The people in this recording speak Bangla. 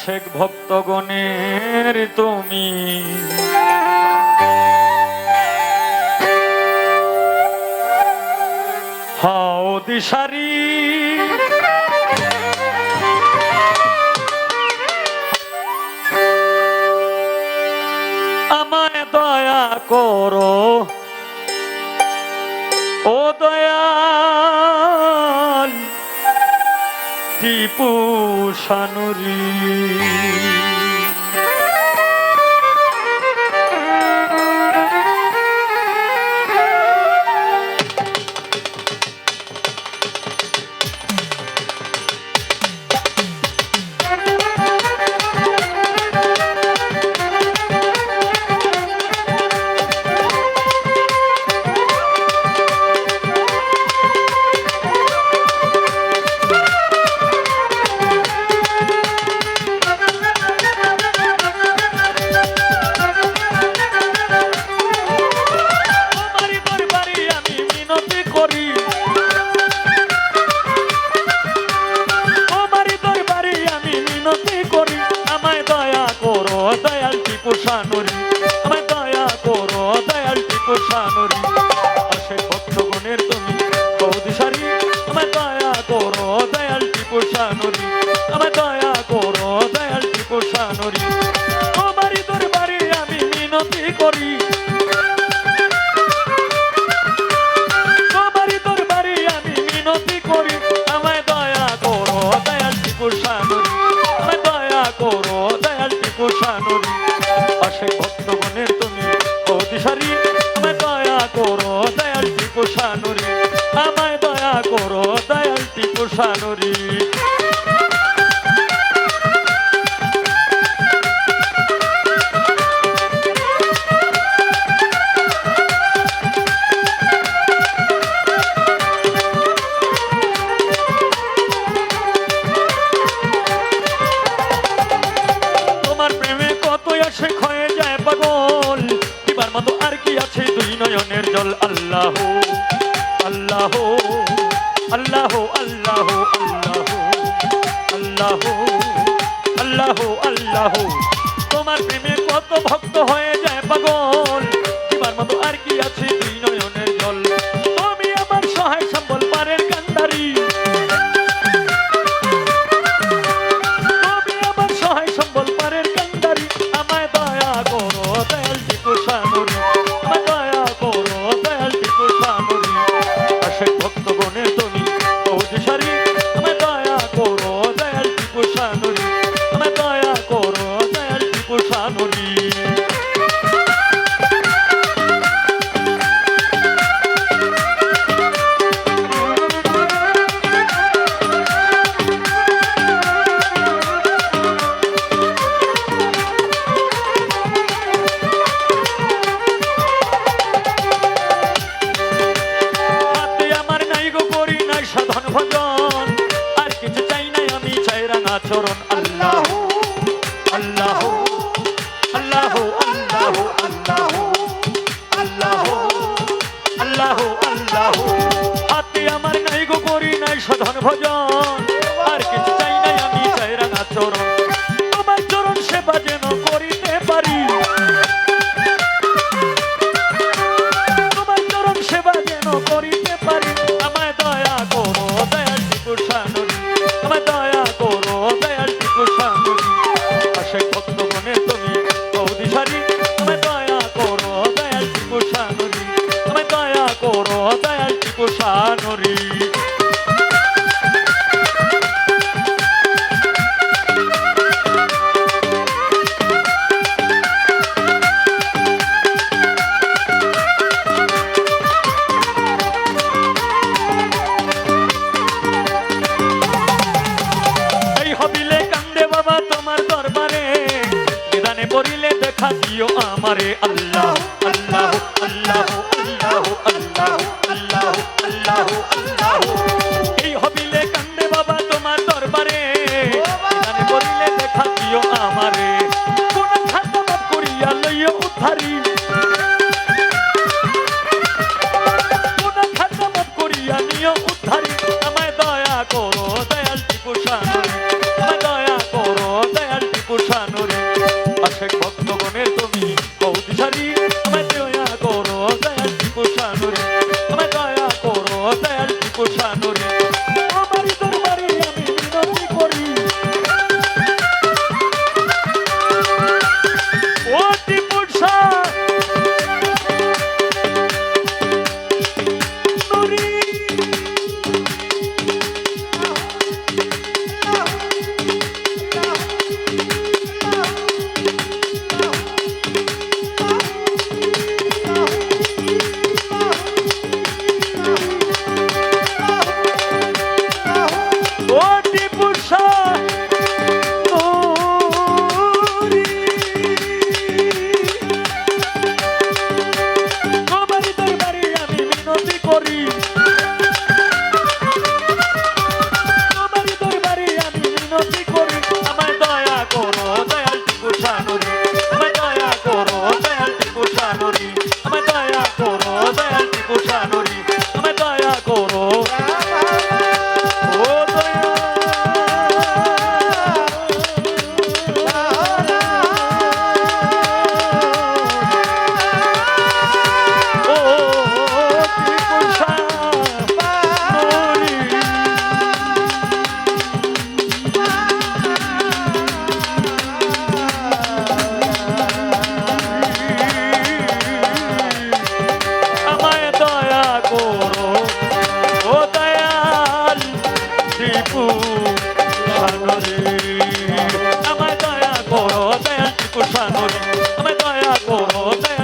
আশেক ভক্তগণের তুমি হাও দিশারি আমায় দয়া করো ও দয়াল টিপু সানুরি আমায় দয়া করো দয়াল টিপু সানুরি আশেক ভক্তগণের তুমি হাও দিশারি আমায় দয়া করো দয়াল টিপু সানুরি আমায় দয়া করো দয়াল টিপু সানুরি তোমারই দরবারে আমি মিনতি করি তোমারই দরবারে আমি মিনতি করি আমায় দয়া করো দয়াল টিপু সানুরি আমায় দয়া করো দয়াল টিপু সানুরি আশেক ভক্তগণের তুমি হাও দিশারি আমায় দয়া করো দয়াল টিপু সানুরি আমায় দয়া করো দয়াল টিপু সানুরি তোমার প্রেমে কত আশেক হয়ে যায় পাগল এবার মতো আর কি আছে দুই নয়নের জল আল্লাহ আল্লাহ আল্লাহ আল্লাহ আল্লাহ আল্লাহ আল্লাহ তোমার প্রেমে কত ভক্ত হয়ে যায় পাগল এবার মতো আর কি আছে দুই নয়নের জল তুমি আমার সহায় সম্বল পারের কান্দারি তুমি আমার সহায় সম্বল পারের কান্দারি আমায় দয়া করো দয়াল টিপু সানুরি আমায় দয়া করো দয়াল টিপু সানুরি আশেক ভক্তগণের তুমি হাও দিশারি আমায় দয়া করো দয়াল টিপু সানুরি আমায় দয়া করো দয়াল টিপু সানুরি হাতে আমার নাই গো করি নাই সাধন ভজন আর কিছু চাই নাই আমি চাই রাঙা চরণ আল্লাহ আল্লাহ আল্লাহ আল্লাহ আল্লাহ আল্লাহ আল্লাহ আল্লাহ হাতে আমার নাই গো করি নাই সাধন ভজন আর কিছু চাই নাই আমি চাই রাঙা চরণ তোমার চরণ সেবা যেন করিতে পারি তোমার চরণ সেবা যেন করিতে পারি আমায় দয়া করো দয়াল টিপু সানুরি আমায় দয়া করো দয়াল টিপু সানুরি আশেক ভক্তগণের তুমি হাও দিশারি আমায় দয়া করো দয়াল টিপু সানুরি আমায় দয়া করো দয়াল টিপু সানুরি এই হবিলে কান্দে বাবা তোমার দরবারে নিদানে পড়িলে দেখা দিও আমারে আল্লাহ আল্লাহ আল্লাহ আল্লাহ আল্লাহ আল্লাহ আল্লাহ আল্লাহ এই হবিলে কান্দে বাবা তোমার দরবারে নিদানে পড়িলে দেখা দিও আমারে কোন খাতা মাফ করিয়া লইয়া উদ্ধারি কোন খাতা মাফ করিয়া নিও উদ্ধারি আমায় দয়া করো দয়াল টিপু সানুরি আমায় দয়া করো দয়াল টিপু মুসানুরি আমায় দয়া করো দয়া